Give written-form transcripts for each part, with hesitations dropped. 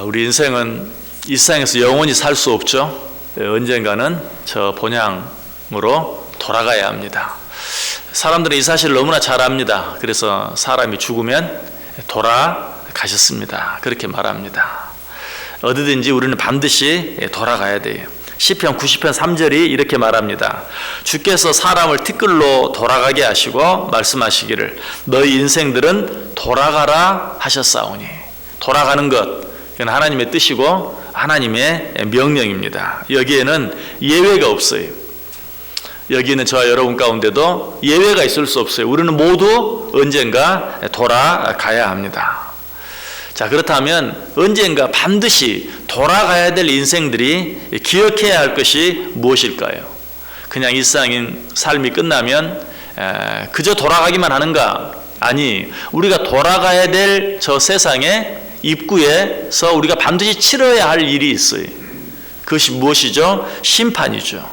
우리 인생은 이 세상에서 영원히 살 수 없죠. 언젠가는 저 본향으로 돌아가야 합니다. 사람들은 이 사실을 너무나 잘 압니다. 그래서 사람이 죽으면 돌아가셨습니다, 그렇게 말합니다. 어디든지 우리는 반드시 돌아가야 돼요. 시편 90편 3절이 이렇게 말합니다. 주께서 사람을 티끌로 돌아가게 하시고 말씀하시기를 너희 인생들은 돌아가라 하셨사오니. 돌아가는 것, 이건 하나님의 뜻이고 하나님의 명령입니다. 여기에는 예외가 없어요. 여기 있는 저와 여러분 가운데도 예외가 있을 수 없어요. 우리는 모두 언젠가 돌아가야 합니다. 자, 그렇다면 언젠가 반드시 돌아가야 될 인생들이 기억해야 할 것이 무엇일까요? 그냥 일상인 삶이 끝나면 그저 돌아가기만 하는가? 아니, 우리가 돌아가야 될 저 세상의 입구에서 우리가 반드시 치러야 할 일이 있어요. 그것이 무엇이죠? 심판이죠.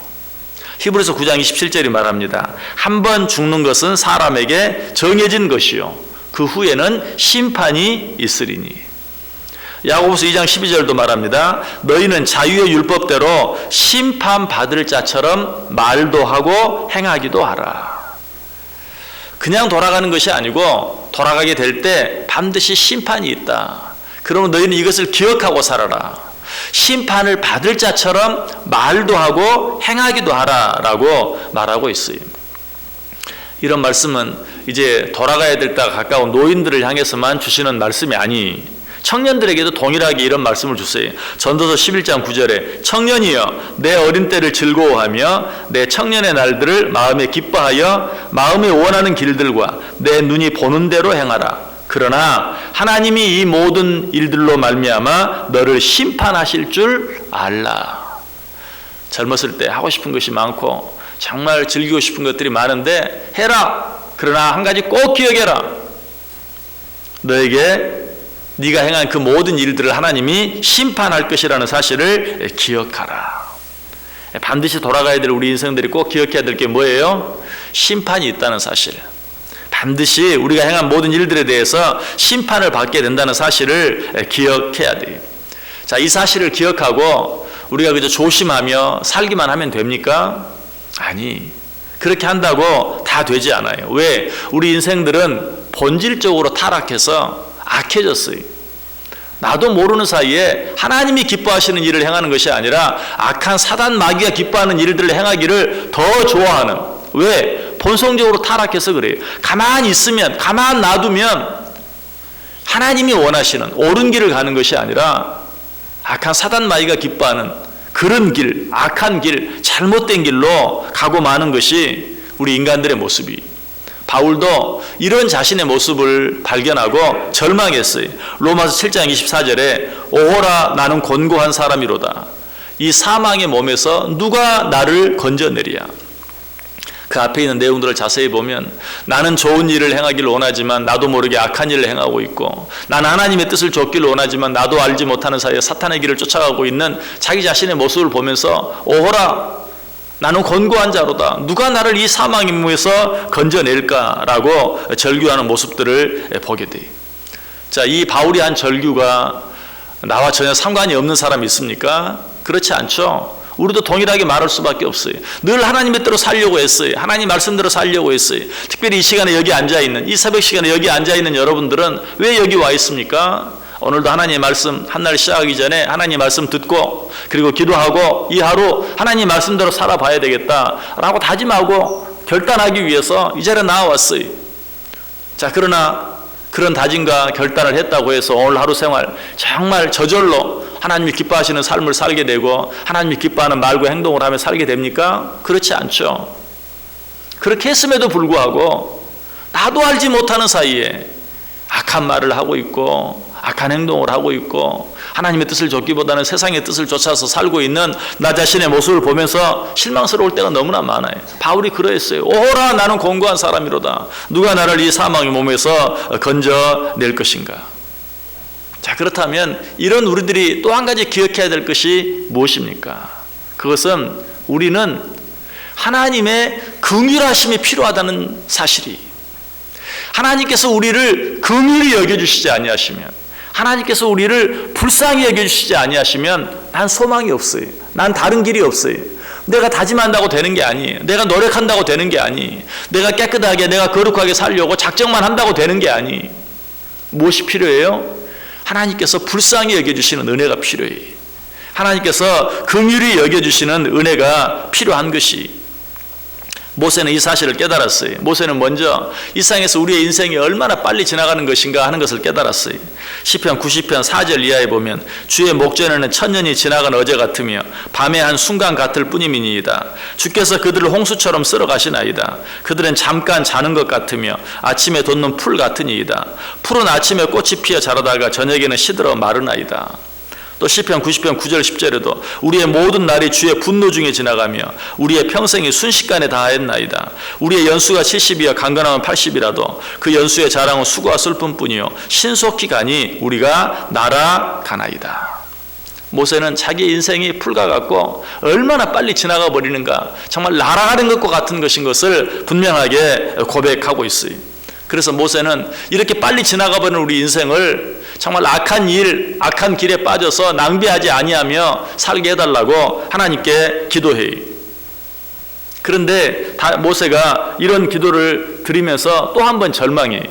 히브리서 9장 27절이 말합니다. 한 번 죽는 것은 사람에게 정해진 것이요 그 후에는 심판이 있으리니. 야고보서 2장 12절도 말합니다. 너희는 자유의 율법대로 심판받을 자처럼 말도 하고 행하기도 하라. 그냥 돌아가는 것이 아니고 돌아가게 될 때 반드시 심판이 있다. 그러면 너희는 이것을 기억하고 살아라. 심판을 받을 자처럼 말도 하고 행하기도 하라라고 말하고 있어요. 이런 말씀은 이제 돌아가야 될 때가 가까운 노인들을 향해서만 주시는 말씀이 아니, 청년들에게도 동일하게 이런 말씀을 주세요. 전도서 11장 9절에 청년이여 내 어린 때를 즐거워하며 내 청년의 날들을 마음에 기뻐하여 마음에 원하는 길들과 내 눈이 보는 대로 행하라. 그러나 하나님이 이 모든 일들로 말미암아 너를 심판하실 줄 알라. 젊었을 때 하고 싶은 것이 많고 정말 즐기고 싶은 것들이 많은데 해라. 그러나 한 가지 꼭 기억해라. 너에게 네가 행한 그 모든 일들을 하나님이 심판할 것이라는 사실을 기억하라. 반드시 돌아가야 될 우리 인생들이 꼭 기억해야 될 게 뭐예요? 심판이 있다는 사실. 반드시 우리가 행한 모든 일들에 대해서 심판을 받게 된다는 사실을 기억해야 돼요. 자, 이 사실을 기억하고 우리가 그저 조심하며 살기만 하면 됩니까? 아니, 그렇게 한다고 다 되지 않아요. 왜? 우리 인생들은 본질적으로 타락해서 악해졌어요. 나도 모르는 사이에 하나님이 기뻐하시는 일을 행하는 것이 아니라 악한 사단 마귀가 기뻐하는 일들을 행하기를 더 좋아하는. 왜? 본성적으로 타락해서 그래요. 가만히 있으면, 가만 놔두면 하나님이 원하시는 옳은 길을 가는 것이 아니라 악한 사단 마귀가 기뻐하는 그런 길, 악한 길, 잘못된 길로 가고 마는 것이 우리 인간들의 모습이. 바울도 이런 자신의 모습을 발견하고 절망했어요. 로마서 7장 24절에 오호라 나는 곤고한 사람이로다. 이 사망의 몸에서 누가 나를 건져내리야. 그 앞에 있는 내용들을 자세히 보면 나는 좋은 일을 행하기를 원하지만 나도 모르게 악한 일을 행하고 있고, 나는 하나님의 뜻을 좇기를 원하지만 나도 알지 못하는 사이에 사탄의 길을 쫓아가고 있는 자기 자신의 모습을 보면서 오호라 나는 곤고한 자로다. 누가 나를 이 사망의 몸에서 건져낼까라고 절규하는 모습들을 보게 돼요. 자, 이 바울이 한 절규가 나와 전혀 상관이 없는 사람이 있습니까? 그렇지 않죠. 우리도 동일하게 말할 수밖에 없어요. 늘 하나님의 뜻대로 살려고 했어요. 하나님 말씀대로 살려고 했어요. 특별히 이 시간에 여기 앉아있는, 이 새벽 시간에 여기 앉아있는 여러분들은 왜 여기 와 있습니까? 오늘도 하나님의 말씀 한 날 시작하기 전에 하나님 말씀 듣고 그리고 기도하고 이 하루 하나님 말씀대로 살아봐야 되겠다라고 다짐하고 결단하기 위해서 이 자리에 나와왔어요. 자, 그러나 그런 다짐과 결단을 했다고 해서 오늘 하루 생활 정말 저절로 하나님이 기뻐하시는 삶을 살게 되고 하나님이 기뻐하는 말과 행동을 하며 살게 됩니까? 그렇지 않죠. 그렇게 했음에도 불구하고 나도 알지 못하는 사이에 악한 말을 하고 있고 악한 행동을 하고 있고 하나님의 뜻을 좇기보다는 세상의 뜻을 쫓아서 살고 있는 나 자신의 모습을 보면서 실망스러울 때가 너무나 많아요. 바울이 그러했어요. 오호라 나는 곤고한 사람이로다. 누가 나를 이 사망의 몸에서 건져낼 것인가. 자, 그렇다면 이런 우리들이 또 한 가지 기억해야 될 것이 무엇입니까? 그것은 우리는 하나님의 긍휼하심이 필요하다는 사실이, 하나님께서 우리를 긍휼히 여겨주시지 아니하시면, 하나님께서 우리를 불쌍히 여겨주시지 아니하시면 난 소망이 없어요. 난 다른 길이 없어요. 내가 다짐한다고 되는 게 아니에요. 내가 노력한다고 되는 게 아니에요. 내가 깨끗하게 내가 거룩하게 살려고 작정만 한다고 되는 게 아니에요. 무엇이 필요해요? 하나님께서 불쌍히 여겨주시는 은혜가 필요해요. 하나님께서 긍휼히 여겨주시는 은혜가 필요한 것이. 모세는 이 사실을 깨달았어요. 모세는 먼저 이 세상에서 우리의 인생이 얼마나 빨리 지나가는 것인가 하는 것을 깨달았어요. 시편 90편 4절 이하에 보면 주의 목전에는 천년이 지나간 어제 같으며 밤의 한 순간 같을 뿐임이니이다. 주께서 그들을 홍수처럼 쓸어 가시나이다. 그들은 잠깐 자는 것 같으며 아침에 돋는 풀 같으니이다. 풀은 아침에 꽃이 피어 자라다가 저녁에는 시들어 마르나이다. 또 시편 90편 9절 10절에도 우리의 모든 날이 주의 분노 중에 지나가며 우리의 평생이 순식간에 다하였나이다. 우리의 연수가 70이여 강건하면 80이라도 그 연수의 자랑은 수고와 슬픔뿐이요 신속히 가니 우리가 날아가나이다. 모세는 자기 인생이 풀과 같고 얼마나 빨리 지나가 버리는가, 정말 날아가는 것과 같은 것인 것을 분명하게 고백하고 있어요. 그래서 모세는 이렇게 빨리 지나가 버리는 우리 인생을 정말 악한 일, 악한 길에 빠져서 낭비하지 아니하며 살게 해달라고 하나님께 기도해요. 그런데 모세가 이런 기도를 드리면서 또 한 번 절망해요.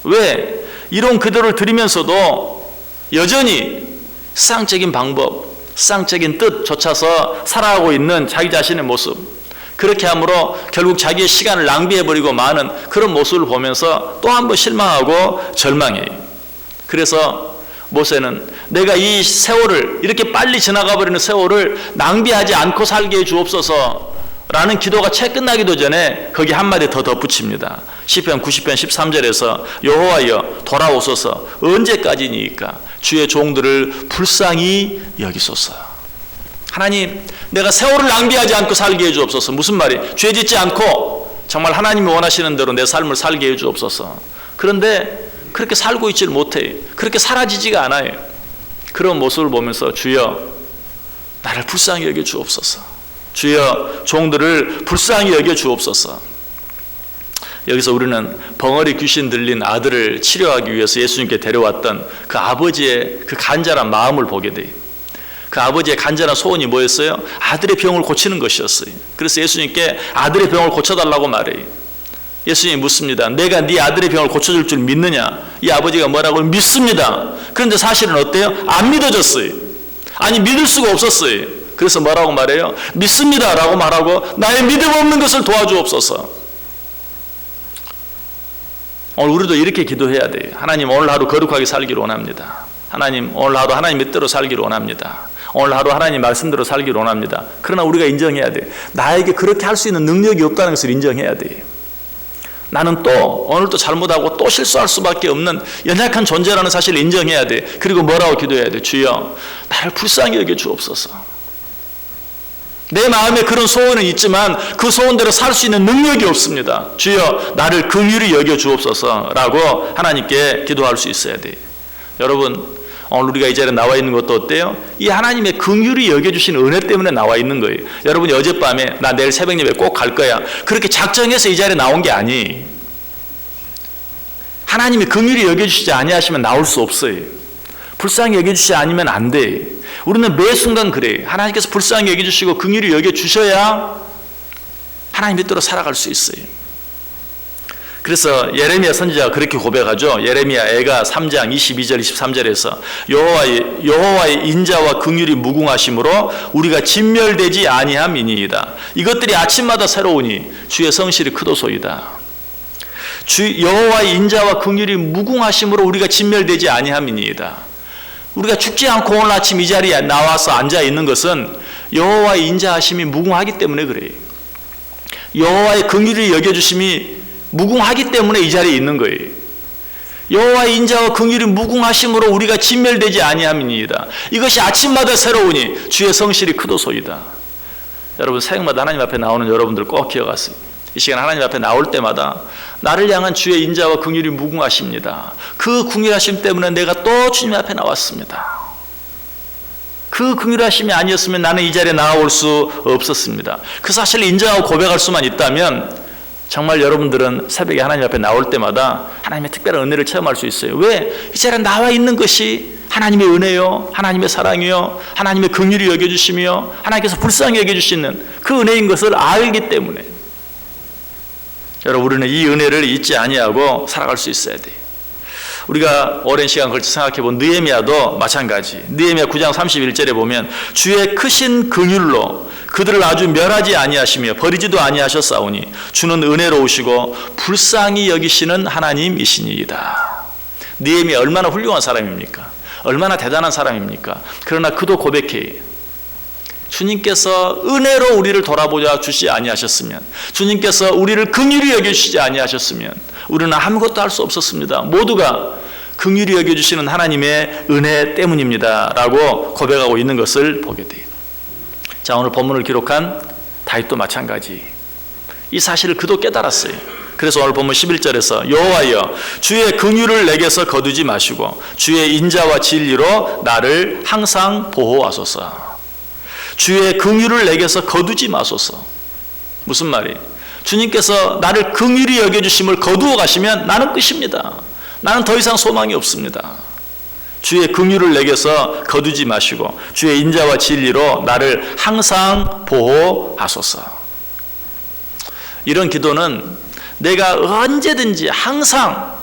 왜? 이런 기도를 드리면서도 여전히 세상적인 방법, 세상적인 뜻조차서 살아가고 있는 자기 자신의 모습, 그렇게 함으로 결국 자기의 시간을 낭비해버리고 마는 그런 모습을 보면서 또 한 번 실망하고 절망해요. 그래서 모세는 내가 이 세월을, 이렇게 빨리 지나가버리는 세월을 낭비하지 않고 살게 해 주옵소서 라는 기도가 채 끝나기도 전에 거기 한마디 더 덧붙입니다. 시편 90편 13절에서 여호와여 돌아오소서 언제까지니까 주의 종들을 불쌍히 여기소서. 하나님, 내가 세월을 낭비하지 않고 살게 해 주옵소서. 무슨 말이에요? 죄 짓지 않고 정말 하나님이 원하시는 대로 내 삶을 살게 해 주옵소서. 그런데 그렇게 살고 있지를 못해요. 그렇게 사라지지가 않아요. 그런 모습을 보면서 주여 나를 불쌍히 여겨 주옵소서. 주여 종들을 불쌍히 여겨 주옵소서. 여기서 우리는 벙어리 귀신 들린 아들을 치료하기 위해서 예수님께 데려왔던 그 아버지의 그 간절한 마음을 보게 돼요. 그 아버지의 간절한 소원이 뭐였어요? 아들의 병을 고치는 것이었어요. 그래서 예수님께 아들의 병을 고쳐달라고 말해요. 예수님이 묻습니다. 내가 네 아들의 병을 고쳐줄 줄 믿느냐? 이 아버지가 뭐라고? 믿습니다. 그런데 사실은 어때요? 안 믿어졌어요. 아니 믿을 수가 없었어요. 그래서 뭐라고 말해요? 믿습니다 라고 말하고 나의 믿음 없는 것을 도와주옵소서. 오늘 우리도 이렇게 기도해야 돼요. 하나님, 오늘 하루 거룩하게 살기를 원합니다. 하나님, 오늘 하루 하나님 뜻대로 살기를 원합니다. 오늘 하루 하나님 말씀대로 살기를 원합니다. 그러나 우리가 인정해야 돼요. 나에게 그렇게 할 수 있는 능력이 없다는 것을 인정해야 돼요. 나는 또 오늘 또 잘못하고 또 실수할 수밖에 없는 연약한 존재라는 사실을 인정해야 돼. 그리고 뭐라고 기도해야 돼? 주여 나를 불쌍히 여겨 주옵소서. 내 마음에 그런 소원은 있지만 그 소원대로 살 수 있는 능력이 없습니다. 주여 나를 긍휼히 여겨 주옵소서라고 하나님께 기도할 수 있어야 돼. 여러분, 오늘 우리가 이 자리에 나와 있는 것도 어때요? 이 하나님의 긍휼히 여겨주신 은혜 때문에 나와 있는 거예요. 여러분이 어젯밤에 나 내일 새벽 예배 꼭 갈 거야 그렇게 작정해서 이 자리에 나온 게 아니. 하나님이 긍휼히 여겨주시지 아니하시면 나올 수 없어요. 불쌍히 여겨주시지 않으면 안 돼. 우리는 매 순간 그래. 하나님께서 불쌍히 여겨주시고 긍휼히 여겨주셔야 하나님 뜻대로 살아갈 수 있어요. 그래서 예레미야 선지자가 그렇게 고백하죠. 예레미야 애가 3장 22절 23절에서 여호와의 인자와 긍휼이 무궁하심으로 우리가 진멸되지 아니함이니이다. 이것들이 아침마다 새로우니 주의 성실이 크도소이다. 여호와의 인자와 긍휼이 무궁하심으로 우리가 진멸되지 아니함이니이다. 우리가 죽지 않고 오늘 아침 이 자리에 나와서 앉아 있는 것은 여호와의 인자하심이 무궁하기 때문에 그래요. 여호와의 긍휼이 여겨주심이 무궁하기 때문에 이 자리에 있는 거예요. 여호와의 인자와 긍휼이 무궁하심으로 우리가 진멸되지 아니함이니이다. 이것이 아침마다 새로우니 주의 성실이 크도소이다. 여러분, 새벽마다 하나님 앞에 나오는 여러분들 꼭 기억하세요. 이 시간 하나님 앞에 나올 때마다 나를 향한 주의 인자와 긍휼이 무궁하십니다. 그 긍휼하심 때문에 내가 또 주님 앞에 나왔습니다. 그 긍휼하심이 아니었으면 나는 이 자리에 나올 수 없었습니다. 그 사실을 인정하고 고백할 수만 있다면 정말 여러분들은 새벽에 하나님 앞에 나올 때마다 하나님의 특별한 은혜를 체험할 수 있어요. 왜? 이 자리에 나와 있는 것이 하나님의 은혜요, 하나님의 사랑이요, 하나님의 긍휼히 여겨주시며 하나님께서 불쌍히 여겨주시는 그 은혜인 것을 알기 때문에 여러분, 우리는 이 은혜를 잊지 아니하고 살아갈 수 있어야 돼요. 우리가 오랜 시간 걸쳐 생각해본 느헤미야도 마찬가지. 느헤미야 9장 31절에 보면 주의 크신 긍휼로 그들을 아주 멸하지 아니하시며 버리지도 아니하셨사오니 주는 은혜로우시고 불쌍히 여기시는 하나님이시니이다. 느헤미야 얼마나 훌륭한 사람입니까? 얼마나 대단한 사람입니까? 그러나 그도 고백해요. 주님께서 은혜로 우리를 돌아보자 주시지 아니하셨으면, 주님께서 우리를 긍휼히 여겨주시지 아니하셨으면 우리는 아무것도 할 수 없었습니다. 모두가 긍휼히 여겨주시는 하나님의 은혜 때문입니다 라고 고백하고 있는 것을 보게 돼요. 자, 오늘 본문을 기록한 다윗도 마찬가지. 이 사실을 그도 깨달았어요. 그래서 오늘 본문 11절에서 여호와여 주의 긍휼을 내게서 거두지 마시고 주의 인자와 진리로 나를 항상 보호하소서. 주의 긍휼을 내게서 거두지 마소서. 무슨 말이에요? 주님께서 나를 긍휼히 여겨주심을 거두어 가시면 나는 끝입니다. 나는 더 이상 소망이 없습니다. 주의 긍휼을 내게서 거두지 마시고 주의 인자와 진리로 나를 항상 보호하소서. 이런 기도는 내가 언제든지 항상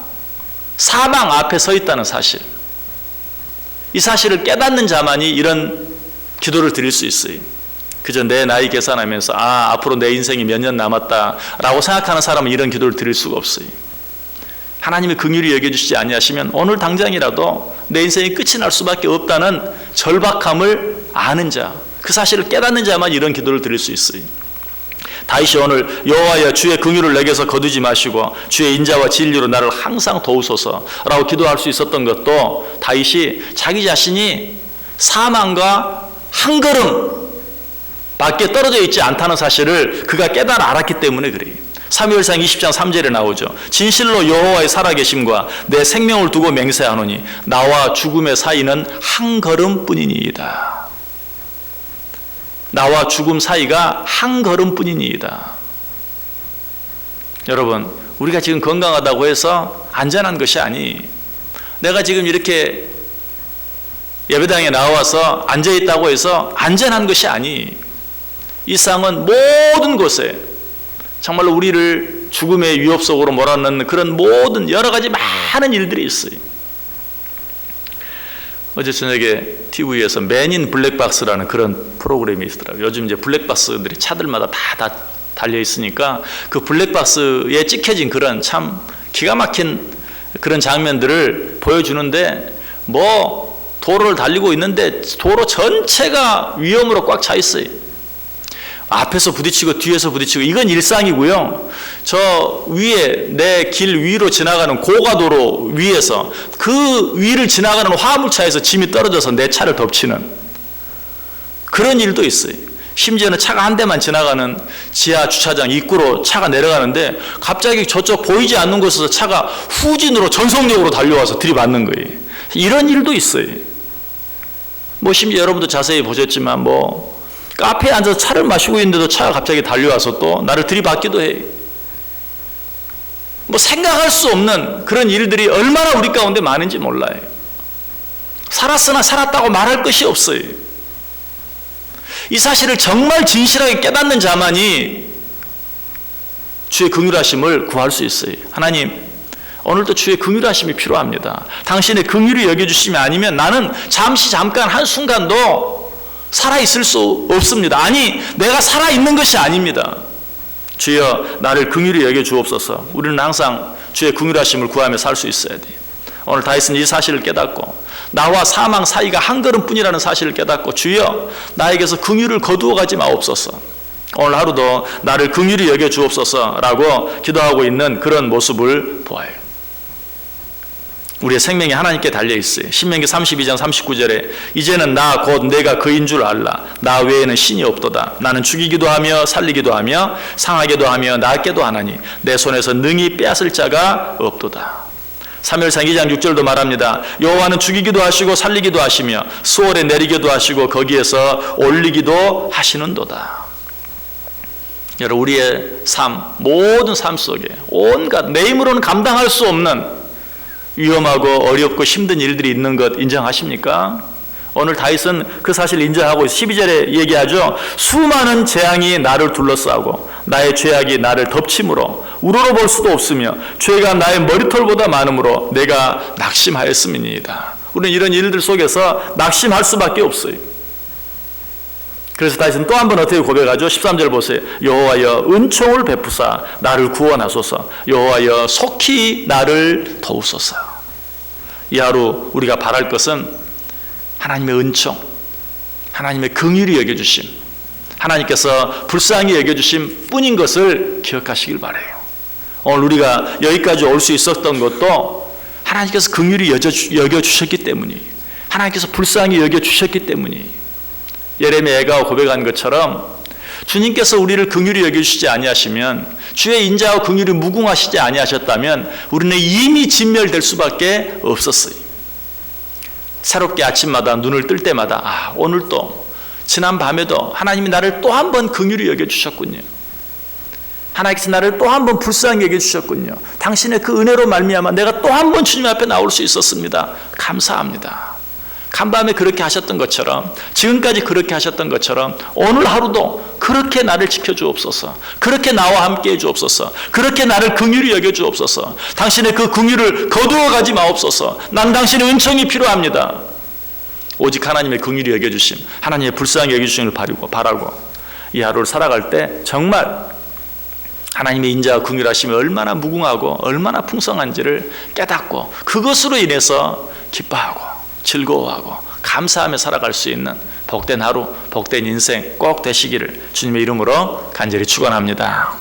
사망 앞에 서 있다는 사실, 이 사실을 깨닫는 자만이 이런 기도를 드릴 수 있어요. 그저 내 나이 계산하면서 앞으로 내 인생이 몇 년 남았다라고 생각하는 사람은 이런 기도를 드릴 수가 없어요. 하나님이 긍휼히 여겨주시지 아니하시면 오늘 당장이라도 내 인생이 끝이 날 수밖에 없다는 절박함을 아는 자, 그 사실을 깨닫는 자만 이런 기도를 드릴 수 있어요. 다윗이 오늘 여호와여 주의 긍휼을 내게서 거두지 마시고 주의 인자와 진리로 나를 항상 도우소서라고 기도할 수 있었던 것도 다윗이 자기 자신이 사망과 한 걸음 밖에 떨어져 있지 않다는 사실을 그가 깨달아 알았기 때문에 그래요. 사무엘상 20장 3절에 나오죠. 진실로 여호와의 살아계심과 내 생명을 두고 맹세하노니 나와 죽음의 사이는 한 걸음뿐이니이다. 나와 죽음 사이가 한 걸음뿐이니이다. 여러분, 우리가 지금 건강하다고 해서 안전한 것이 아니, 내가 지금 이렇게 예배당에 나와서 앉아있다고 해서 안전한 것이 아니, 이 세상은 모든 곳에 정말로 우리를 죽음의 위협 속으로 몰아넣는 그런 모든 여러 가지 많은 일들이 있어요. 어제 저녁에 TV에서 맨인 블랙박스라는 그런 프로그램이 있더라고요. 요즘 이제 블랙박스들이 차들마다 다 달려 있으니까 그 블랙박스에 찍혀진 그런 참 기가 막힌 그런 장면들을 보여주는데, 도로를 달리고 있는데 도로 전체가 위험으로 꽉 차 있어요. 앞에서 부딪히고 뒤에서 부딪히고 이건 일상이고요. 저 위에 내 길 위로 지나가는 고가도로 위에서 그 위를 지나가는 화물차에서 짐이 떨어져서 내 차를 덮치는 그런 일도 있어요. 심지어는 차가 한 대만 지나가는 지하 주차장 입구로 차가 내려가는데 갑자기 저쪽 보이지 않는 곳에서 차가 후진으로 전속력으로 달려와서 들이받는 거예요. 이런 일도 있어요. 심지어 여러분도 자세히 보셨지만 카페에 앉아서 차를 마시고 있는데도 차가 갑자기 달려와서 또 나를 들이받기도 해. 생각할 수 없는 그런 일들이 얼마나 우리 가운데 많은지 몰라요. 살았으나 살았다고 말할 것이 없어요. 이 사실을 정말 진실하게 깨닫는 자만이 주의 긍휼하심을 구할 수 있어요. 하나님, 오늘도 주의 긍휼하심이 필요합니다. 당신의 긍휼이 여겨주심이 아니면 나는 잠깐 한순간도 살아있을 수 없습니다. 아니, 내가 살아있는 것이 아닙니다. 주여 나를 긍휼히 여겨주옵소서. 우리는 항상 주의 긍휼하심을 구하며 살 수 있어야 돼요. 오늘 다윗은 이 사실을 깨닫고 나와 사망 사이가 한 걸음뿐이라는 사실을 깨닫고 주여 나에게서 긍휼을 거두어 가지 마옵소서. 오늘 하루도 나를 긍휼히 여겨주옵소서라고 기도하고 있는 그런 모습을 보아요. 우리의 생명이 하나님께 달려있어요. 신명기 32장 39절에 이제는 나 곧 내가 그인 줄 알라. 나 외에는 신이 없도다. 나는 죽이기도 하며 살리기도 하며 상하게도 하며 낫게도 하나니 내 손에서 능히 빼앗을 자가 없도다. 사무엘상 2장 6절도 말합니다. 여호와는 죽이기도 하시고 살리기도 하시며 수월에 내리기도 하시고 거기에서 올리기도 하시는도다. 여러분, 우리의 삶, 모든 삶 속에 온갖 내 힘으로는 감당할 수 없는 위험하고 어렵고 힘든 일들이 있는 것 인정하십니까? 오늘 다윗은 그 사실을 인정하고 12절에 얘기하죠. 수많은 재앙이 나를 둘러싸고 나의 죄악이 나를 덮침으로 우러러볼 수도 없으며 죄가 나의 머리털보다 많으므로 내가 낙심하였음이니이다. 우리는 이런 일들 속에서 낙심할 수밖에 없어요. 그래서 다윗은 또 한 번 어떻게 고백하죠? 13절 보세요. 여호와여 은총을 베푸사 나를 구원하소서. 여호와여 속히 나를 도우소서. 이 하루 우리가 바랄 것은 하나님의 은총, 하나님의 긍휼히 여겨주심, 하나님께서 불쌍히 여겨주심 뿐인 것을 기억하시길 바라요. 오늘 우리가 여기까지 올 수 있었던 것도 하나님께서 긍휼히 여겨주셨기 때문이에요. 하나님께서 불쌍히 여겨주셨기 때문이에요. 예레미야가 고백한 것처럼 주님께서 우리를 긍휼히 여겨주시지 아니하시면, 주의 인자와 긍휼이 무궁하시지 아니하셨다면 우리는 이미 진멸될 수밖에 없었어요. 새롭게 아침마다 눈을 뜰 때마다 오늘도 지난 밤에도 하나님이 나를 또 한 번 긍휼히 여겨주셨군요. 하나님께서 나를 또 한 번 불쌍히 여겨주셨군요. 당신의 그 은혜로 말미암아 내가 또 한 번 주님 앞에 나올 수 있었습니다. 감사합니다. 간밤에 그렇게 하셨던 것처럼, 지금까지 그렇게 하셨던 것처럼 오늘 하루도 그렇게 나를 지켜주옵소서. 그렇게 나와 함께 해주옵소서. 그렇게 나를 긍휼히 여겨주옵소서. 당신의 그 긍휼을 거두어가지 마옵소서. 난 당신의 은총이 필요합니다. 오직 하나님의 긍휼히 여겨주심, 하나님의 불쌍히 여겨주심을 바라고 이 하루를 살아갈 때 정말 하나님의 인자와 긍휼하심이 얼마나 무궁하고 얼마나 풍성한지를 깨닫고 그것으로 인해서 기뻐하고 즐거워하고 감사하며 살아갈 수 있는 복된 하루, 복된 인생 꼭 되시기를 주님의 이름으로 간절히 축원합니다.